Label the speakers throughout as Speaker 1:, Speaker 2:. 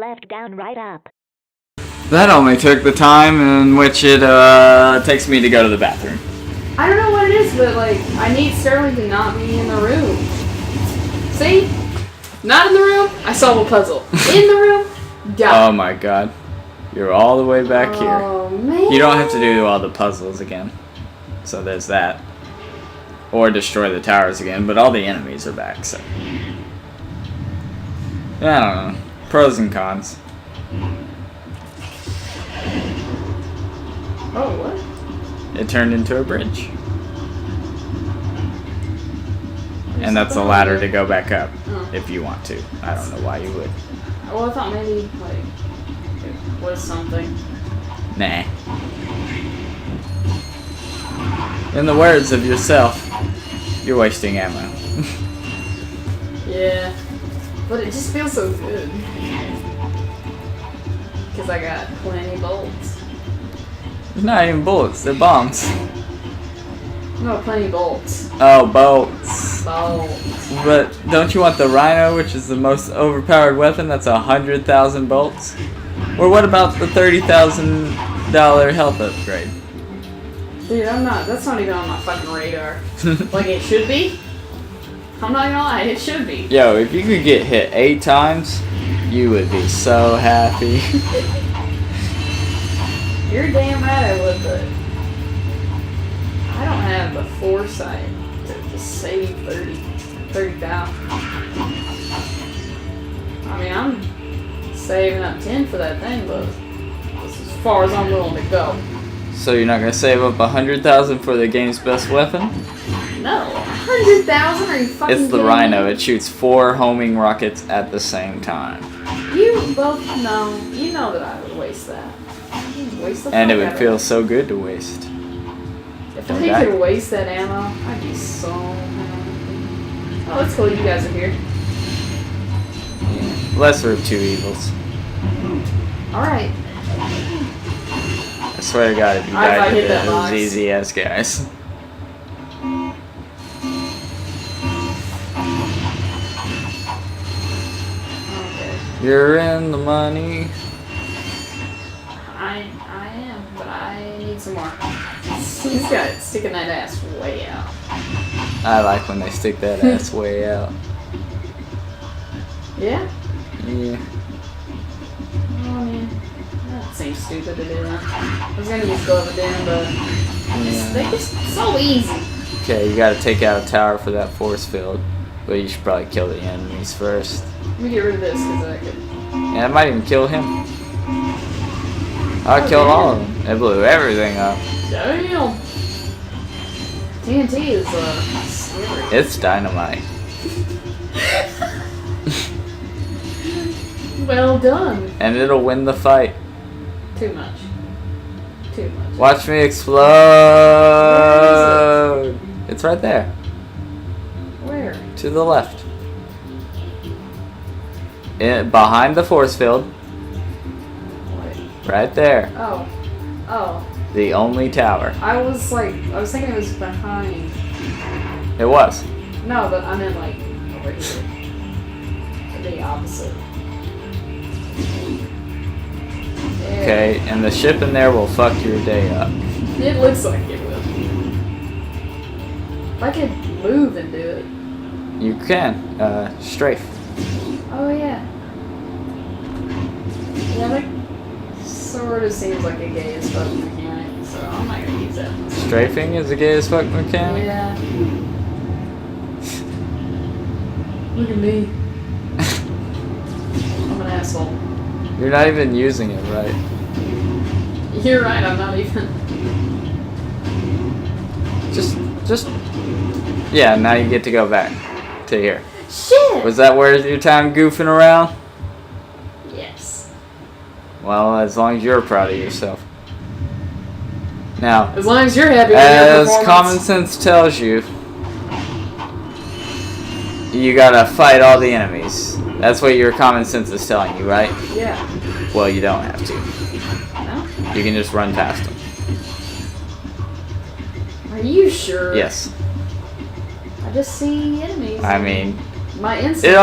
Speaker 1: left, down, right, up.
Speaker 2: That only took the time in which it takes me to go to the bathroom.
Speaker 3: I don't know what it is, but like, I need Sterling to not be in the room. See? Not in the room, I solve a puzzle. In the room, die.
Speaker 2: Oh my god. You're all the way back here.
Speaker 3: Oh, man.
Speaker 2: You don't have to do all the puzzles again. So there's that. Or destroy the towers again, but all the enemies are back, so. Yeah, I don't know. Pros and cons.
Speaker 3: Oh, what?
Speaker 2: It turned into a bridge. And that's a ladder to go back up, if you want to. I don't know why you would.
Speaker 3: Well, I thought maybe, like, it was something.
Speaker 2: Nah. In the words of yourself, you're wasting ammo.
Speaker 3: Yeah. But it just feels so good. Because I got plenty bolts.
Speaker 2: It's not even bullets, they're bombs.
Speaker 3: No, plenty bolts.
Speaker 2: Oh, bolts.
Speaker 3: Bolts.
Speaker 2: But don't you want the Rhino, which is the most overpowered weapon? That's 100,000 bolts. Or what about the $30,000 health upgrade?
Speaker 3: Dude, that's not even on my fucking radar. Like it should be? I'm not gonna lie, it should be.
Speaker 2: Yo, if you could get hit 8 times, you would be so happy.
Speaker 3: You're damn right I would, but I don't have the foresight to just save 30,000. I mean, I'm saving up 10 for that thing, but that's as far as I'm willing to go.
Speaker 2: So you're not gonna save up 100,000 for the game's best weapon?
Speaker 3: No, 100,000? Are you fucking
Speaker 2: It's the
Speaker 3: kidding
Speaker 2: Rhino.
Speaker 3: me?
Speaker 2: It shoots 4 homing rockets at the same time.
Speaker 3: You both know. You know that I would waste that. Waste the
Speaker 2: And it
Speaker 3: fuck
Speaker 2: would
Speaker 3: out
Speaker 2: feel
Speaker 3: of
Speaker 2: so good to waste.
Speaker 3: If
Speaker 2: Don't
Speaker 3: I
Speaker 2: die.
Speaker 3: could waste that ammo, I'd be so happy. Oh, it's cool you guys are here.
Speaker 2: Lesser of two evils.
Speaker 3: Alright.
Speaker 2: I swear to God, if you
Speaker 3: I
Speaker 2: died
Speaker 3: hit
Speaker 2: with
Speaker 3: that
Speaker 2: it, it was
Speaker 3: box.
Speaker 2: easy as guys.
Speaker 3: Okay.
Speaker 2: You're in the money.
Speaker 3: I am, but I need some more. He's got it sticking that ass way out.
Speaker 2: I like when they stick that ass way out.
Speaker 3: Yeah?
Speaker 2: Yeah.
Speaker 3: Oh, man. That seems stupid to do that. I was gonna use Glove Doom, but they're just so easy.
Speaker 2: Okay, you gotta take out a tower for that force field. But you should probably kill the enemies first.
Speaker 3: Let me get rid of this, because I could...
Speaker 2: Yeah, it might even kill him. I killed all of them. It blew everything up.
Speaker 3: Damn! TNT is, scary.
Speaker 2: It's dynamite.
Speaker 3: Well done.
Speaker 2: And it'll win the fight.
Speaker 3: Too much. Too much.
Speaker 2: Watch me explode! It's right there.
Speaker 3: Where?
Speaker 2: To the left. Behind the force field.
Speaker 3: Wait.
Speaker 2: Right there.
Speaker 3: Oh. Oh.
Speaker 2: The only tower.
Speaker 3: I was thinking it was behind.
Speaker 2: It was.
Speaker 3: No, but I meant like over here. The opposite. There.
Speaker 2: Okay, and the ship in there will fuck your day up.
Speaker 3: It looks like it will. If I could move and do it.
Speaker 2: You can. Strafe.
Speaker 3: Oh yeah. Yeah, that sort of seems like a gay as fuck mechanic, so I'm not gonna use that.
Speaker 2: Strafing is a gay as fuck mechanic?
Speaker 3: Yeah. Look at me. I'm an asshole.
Speaker 2: You're not even using it right.
Speaker 3: You're right, I'm not even.
Speaker 2: Just. Yeah, now you get to go back to here.
Speaker 3: Shit!
Speaker 2: Was that worth your time goofing around?
Speaker 3: Yes.
Speaker 2: Well, as long as you're proud of yourself. Now,
Speaker 3: As long as you're happy with your
Speaker 2: as
Speaker 3: performance.
Speaker 2: common sense tells you, you gotta fight all the enemies. That's what your common sense is telling you, right?
Speaker 3: Yeah.
Speaker 2: Well, you don't have to.
Speaker 3: No?
Speaker 2: You can just run past them.
Speaker 3: Are you sure?
Speaker 2: Yes.
Speaker 3: I just see enemies.
Speaker 2: I mean,
Speaker 3: My instinct is to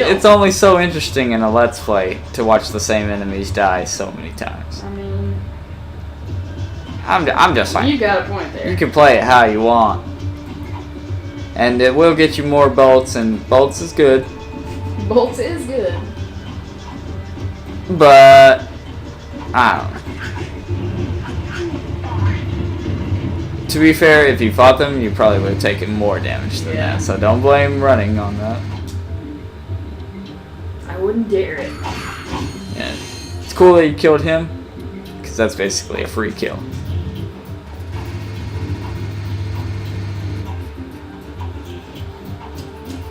Speaker 3: kill.
Speaker 2: It's only so interesting in a Let's Play to watch the same enemies die so many times.
Speaker 3: I mean,
Speaker 2: I'm just saying.
Speaker 3: you got a point there.
Speaker 2: You can play it how you want. And it will get you more bolts, and bolts is good.
Speaker 3: Bolts is good.
Speaker 2: But I don't know. To be fair, if you fought them, you probably would have taken more damage than that. So don't blame running on that.
Speaker 3: I wouldn't dare it.
Speaker 2: Yeah. It's cool that you killed him, because that's basically a free kill.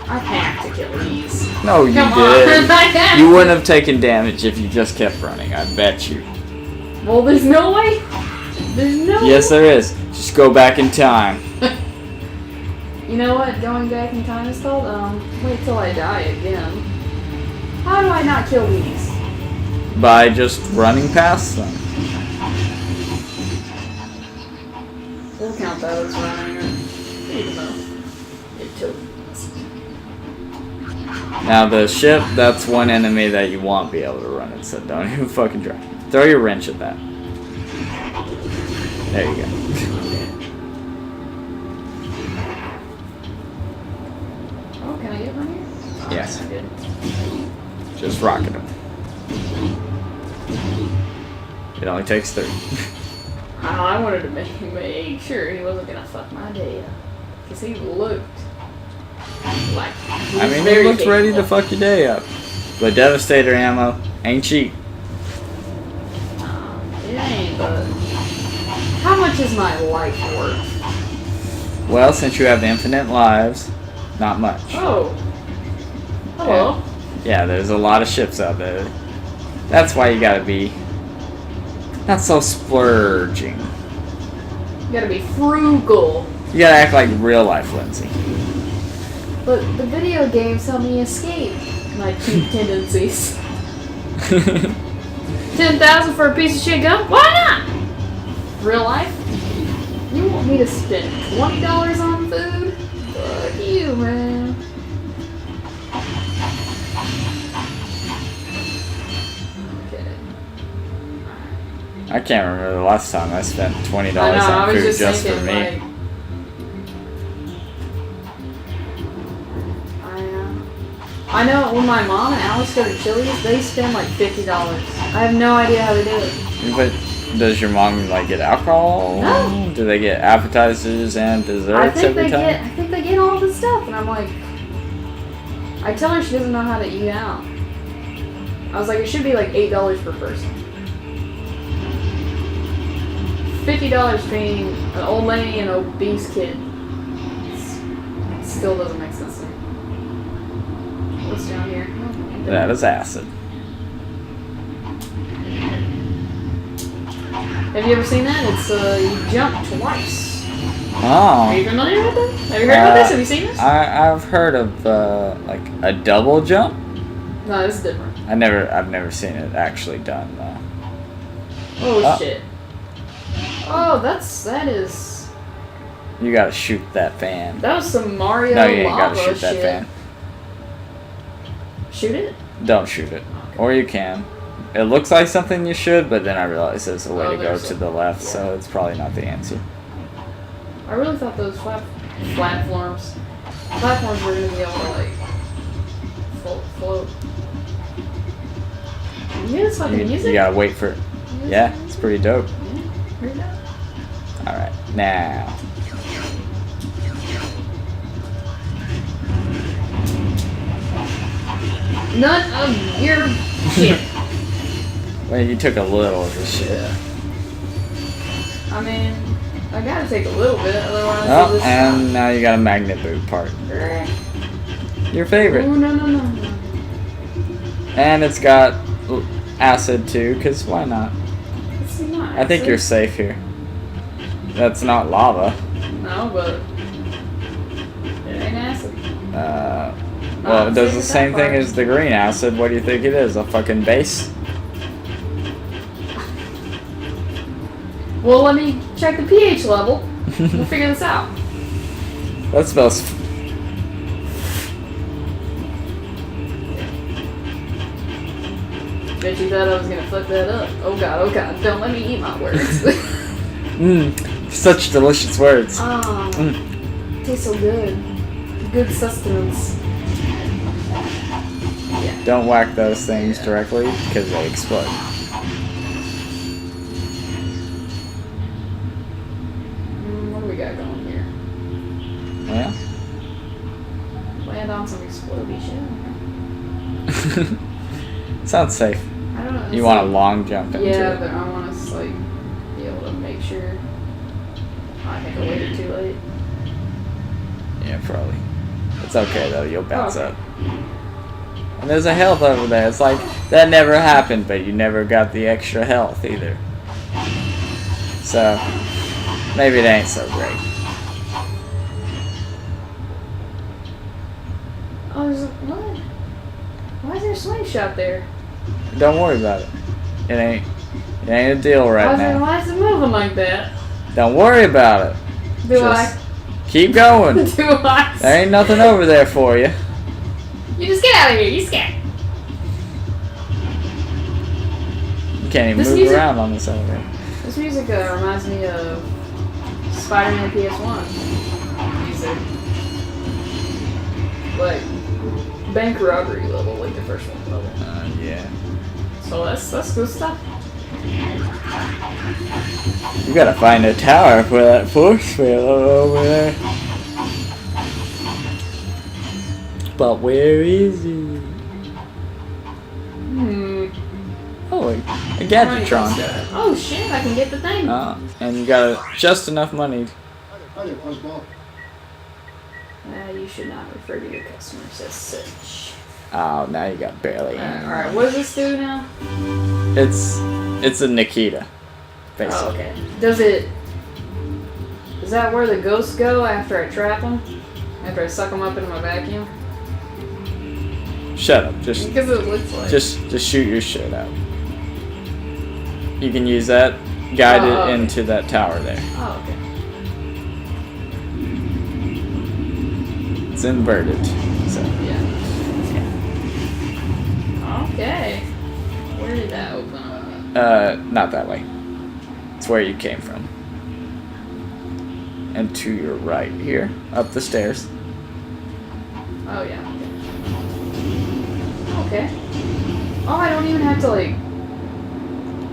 Speaker 3: I have to kill these.
Speaker 2: No, you
Speaker 3: Come
Speaker 2: did.
Speaker 3: on.
Speaker 2: You wouldn't have taken damage if you just kept running, I bet you.
Speaker 3: Well, there's no way. There's no
Speaker 2: Yes, there is. Just go back in time.
Speaker 3: You know what going back in time is called? Wait till I die again. How do I not kill these?
Speaker 2: By just running past them.
Speaker 3: We'll count that as running. Even though it took.
Speaker 2: Now the ship, that's one enemy that you won't be able to run it, so don't even fucking try. Throw your wrench at that. There you go.
Speaker 3: Oh, can I get one here? Oh,
Speaker 2: Yes.
Speaker 3: that's good.
Speaker 2: Just rocket him. It only takes 3.
Speaker 3: I wanted to make sure he wasn't gonna fuck my day up. Because he looked like he
Speaker 2: I
Speaker 3: was
Speaker 2: mean,
Speaker 3: very
Speaker 2: he looks ready to
Speaker 3: capable.
Speaker 2: fuck your day up. But Devastator ammo ain't cheap.
Speaker 3: It ain't, but how much is my life worth?
Speaker 2: Well, since you have infinite lives, not much.
Speaker 3: Oh. Hello.
Speaker 2: Yeah, there's a lot of ships out there. That's why you gotta be not so splurging.
Speaker 3: You gotta be frugal.
Speaker 2: You gotta act like real life Lindsay.
Speaker 3: But the video games help me escape my cheap tendencies. 10,000 for a piece of shit gun? Why not? Real life? You want me to spend $20 on food? Fuck you, man. Okay.
Speaker 2: I can't remember the last time I spent $20
Speaker 3: I know, I
Speaker 2: on
Speaker 3: was
Speaker 2: food
Speaker 3: just
Speaker 2: just for
Speaker 3: thinking,
Speaker 2: me.
Speaker 3: like, I know when my mom and Alice go to Chili's, they spend like $50. I have no idea how they do it.
Speaker 2: But does your mom like get alcohol?
Speaker 3: No.
Speaker 2: Do they get appetizers and desserts every time?
Speaker 3: I think they get all the stuff, and I'm like, I tell her she doesn't know how to eat out. I was like, it should be like $8 per person. $50 paying an old lady and an obese kid. It still doesn't make sense to me. What's down here?
Speaker 2: That is acid.
Speaker 3: Have you ever seen that? It's you jump twice.
Speaker 2: Oh.
Speaker 3: Are you familiar with it? Have you heard about this? Have you seen this?
Speaker 2: I've heard of like a double jump.
Speaker 3: No, this is different.
Speaker 2: I've never seen it actually done though.
Speaker 3: Oh shit. Oh, that is.
Speaker 2: You gotta shoot that fan.
Speaker 3: That was some Mario
Speaker 2: No, you ain't
Speaker 3: lava
Speaker 2: gotta shoot that
Speaker 3: shit.
Speaker 2: fan.
Speaker 3: Shoot it?
Speaker 2: Don't shoot it. Or you can. It looks like something you should, but then I realized there's a way to go
Speaker 3: there's
Speaker 2: to the left, so it's probably not the answer.
Speaker 3: I really thought those platforms were gonna be able to like float. You hear this fucking music?
Speaker 2: You gotta wait for it. Yeah, it's pretty dope.
Speaker 3: Yeah, pretty dope.
Speaker 2: Alright, now.
Speaker 3: None of your shit.
Speaker 2: Well, you took a little of this shit.
Speaker 3: I mean, I gotta take a little bit, otherwise
Speaker 2: Oh, and now you got a magnet boot part. Your favorite.
Speaker 3: Oh, no.
Speaker 2: And it's got acid too, because why not?
Speaker 3: It's not
Speaker 2: I think
Speaker 3: acid.
Speaker 2: you're safe here. That's not lava.
Speaker 3: No, but it ain't acid.
Speaker 2: Well, it does the
Speaker 3: safe
Speaker 2: same
Speaker 3: with that
Speaker 2: thing
Speaker 3: part.
Speaker 2: as the green acid. What do you think it is? A fucking base?
Speaker 3: Well, let me check the pH level. We'll figure this out.
Speaker 2: That smells.
Speaker 3: Bet you thought I was gonna fuck that up. Oh god, don't let me eat my words.
Speaker 2: Such delicious words.
Speaker 3: Tastes so good. Good sustenance. Yeah.
Speaker 2: Don't whack those things directly because they explode.
Speaker 3: What do we got going here?
Speaker 2: Yeah.
Speaker 3: Land on some explodey shit.
Speaker 2: Sounds safe.
Speaker 3: I don't know.
Speaker 2: You want a long jump into
Speaker 3: yeah,
Speaker 2: it.
Speaker 3: but I want to like be able to make sure. I think I waited too late.
Speaker 2: Yeah, probably. It's okay though. You'll bounce
Speaker 3: Okay.
Speaker 2: up. And there's a health over there. It's like that never happened, but you never got the extra health either. So maybe it ain't so great.
Speaker 3: Oh, there's a what? Why is there a slingshot there?
Speaker 2: Don't worry about it. It ain't a deal right now.
Speaker 3: Why is it moving like that?
Speaker 2: Don't worry about it.
Speaker 3: Do
Speaker 2: Just keep going.
Speaker 3: Do I?
Speaker 2: There ain't nothing over there for you.
Speaker 3: You just get out of here. You scared.
Speaker 2: You can't even
Speaker 3: This
Speaker 2: move
Speaker 3: music-
Speaker 2: around on this elevator.
Speaker 3: This music reminds me of Spider-Man PS1 music. Like bank robbery level, like the first one level.
Speaker 2: Yeah.
Speaker 3: So that's good stuff.
Speaker 2: You gotta find a tower for that force field over there. But where is he? Oh, a Gadgetron.
Speaker 3: Oh shit! I can get the thing.
Speaker 2: And you got just enough money.
Speaker 3: You should not refer to your customers as such.
Speaker 2: Oh, now you got barely any.
Speaker 3: Alright, what does this do now?
Speaker 2: It's a Nikita, basically.
Speaker 3: Oh, okay. Is that where the ghosts go after I trap them? After I suck them up into my vacuum?
Speaker 2: Shut up. Just
Speaker 3: Because it looks like.
Speaker 2: Just shoot your shit out. You can use that, guide it
Speaker 3: okay.
Speaker 2: into that tower there.
Speaker 3: Oh, okay.
Speaker 2: It's inverted. So
Speaker 3: Yeah. Okay. Where did that open up?
Speaker 2: not that way. It's where you came from. And to your right here, up the stairs.
Speaker 3: Oh, yeah. Okay. Oh, I don't even have to, like,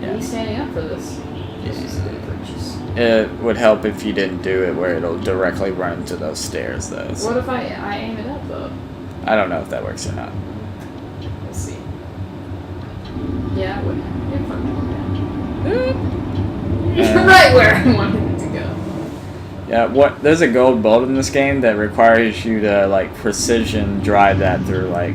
Speaker 3: be standing up for this. This is a good purchase.
Speaker 2: It would help if you didn't do it where it'll directly run into those stairs, though. So
Speaker 3: What if I aim it up, though?
Speaker 2: I don't know if that works or not.
Speaker 3: Let's see. Yeah, it would. You're fucking right where I wanted it to go.
Speaker 2: Yeah, there's a gold bolt in this game that requires you to like precision drive that through like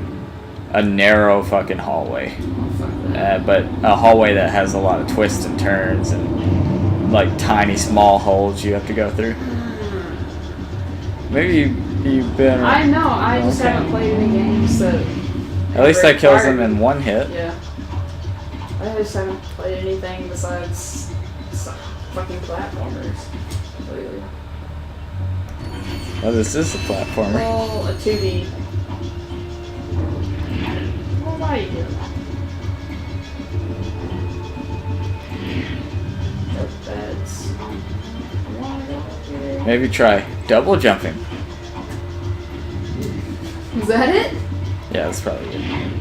Speaker 2: a narrow fucking hallway.
Speaker 3: Oh, fuck that.
Speaker 2: But a hallway that has a lot of twists and turns and like tiny small holes you have to go through. Maybe you've been.
Speaker 3: I know, I just
Speaker 2: okay.
Speaker 3: haven't played any games that.
Speaker 2: At least that kills them in one hit.
Speaker 3: Yeah. I just haven't played anything besides some fucking platformers. Lately.
Speaker 2: Oh, this is a platformer.
Speaker 3: Well, a 2D. What are you doing? That's.
Speaker 2: Maybe try double jumping.
Speaker 3: Is that it?
Speaker 2: Yeah, that's probably it.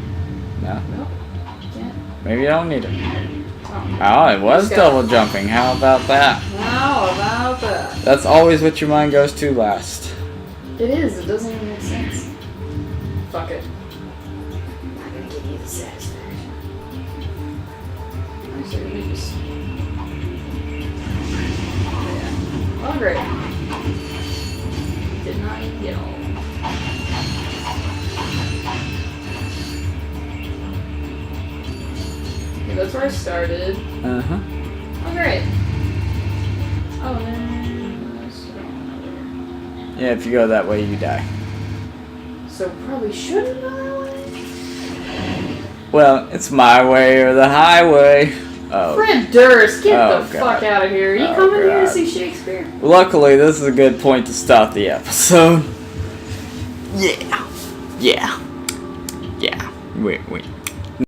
Speaker 2: No?
Speaker 3: Nope. Can't.
Speaker 2: Maybe you don't need it.
Speaker 3: Oh.
Speaker 2: Oh, it was
Speaker 3: Just go.
Speaker 2: double jumping. How about that?
Speaker 3: How about that?
Speaker 2: That's always what your mind goes to last.
Speaker 3: It is. It doesn't even make sense. Fuck it. I'm not gonna give you the satisfaction. Actually, let me just. Yeah. Oh, great. Did not even get all. Okay, that's where I started.
Speaker 2: Uh huh.
Speaker 3: Oh, great. Oh, then.
Speaker 2: Yeah, if you go that way, you die.
Speaker 3: So probably shouldn't go that way?
Speaker 2: Well, it's my way or the highway. Oh.
Speaker 3: Fred Durst, get
Speaker 2: Oh,
Speaker 3: the
Speaker 2: God.
Speaker 3: fuck out of here. Are you
Speaker 2: Oh,
Speaker 3: coming here to
Speaker 2: God.
Speaker 3: see Shakespeare?
Speaker 2: Luckily, this is a good point to stop the episode. Yeah. Yeah. Yeah. We